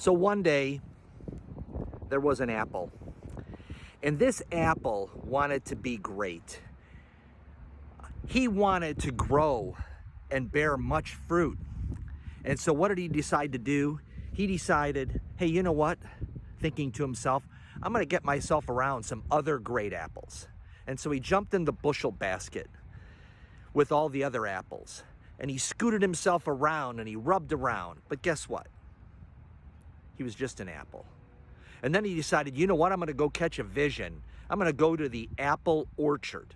So one day, there was an apple. And this apple wanted to be great. He wanted to grow and bear much fruit. And so what did he decide to do? He decided, hey, you know what? Thinking to himself, I'm going to get myself around some other great apples. And so he jumped in the bushel basket with all the other apples. And he scooted himself around and he rubbed around. But guess what? He was just an apple. And then he decided, you know what? I'm going to go catch a vision. I'm going to go to the apple orchard.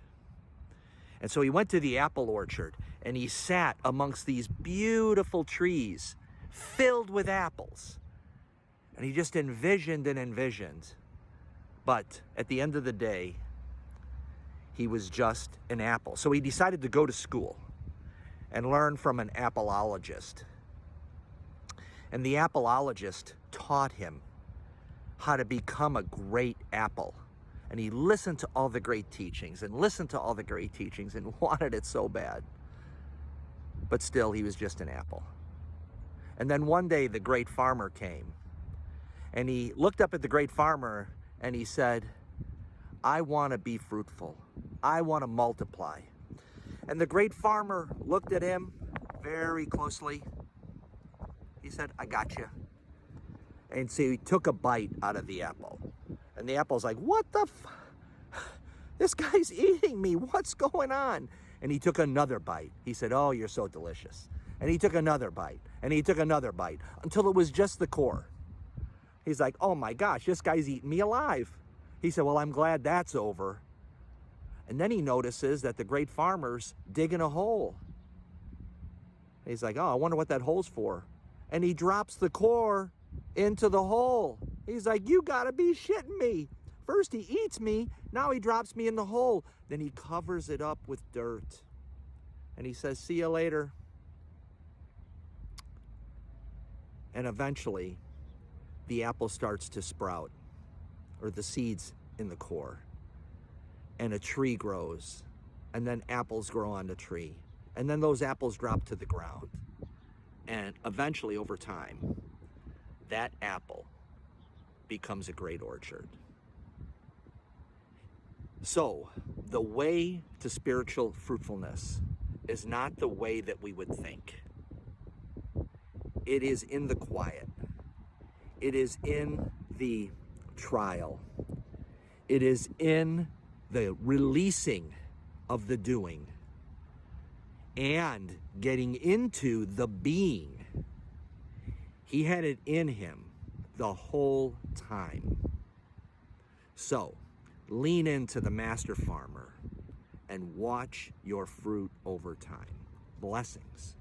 And so he went to the apple orchard and he sat amongst these beautiful trees filled with apples. And he just envisioned and envisioned. But at the end of the day, he was just an apple. So he decided to go to school and learn from an appleologist. And the appleologist taught him how to become a great apple. And he listened to all the great teachings and listened to all the great teachings and wanted it so bad. But still, he was just an apple. And then one day, the great farmer came. And he looked up at the great farmer and he said, I want to be fruitful. I want to multiply. And the great farmer looked at him very closely. He said, I got you. And so he took a bite out of the apple. And the apple's like, what the this guy's eating me. What's going on? And he took another bite. He said, oh, you're so delicious. And he took another bite. And he took another bite until it was just the core. He's like, oh my gosh, this guy's eating me alive. He said, well, I'm glad that's over. And then he notices that the great farmer's digging a hole. He's like, oh, I wonder what that hole's for. And he drops the core into the hole. He's like, you gotta be shitting me. First he eats me, now he drops me in the hole. Then he covers it up with dirt. And he says, see you later. And eventually, the apple starts to sprout, or the seeds in the core. And a tree grows. And then apples grow on the tree. And then those apples drop to the ground. And eventually, over time, that apple becomes a great orchard. So, the way to spiritual fruitfulness is not the way that we would think. It is in the quiet. It is in the trial. It is in the releasing of the doing and getting into the being. He had it in him the whole time. So, lean into the master farmer and watch your fruit over time. Blessings.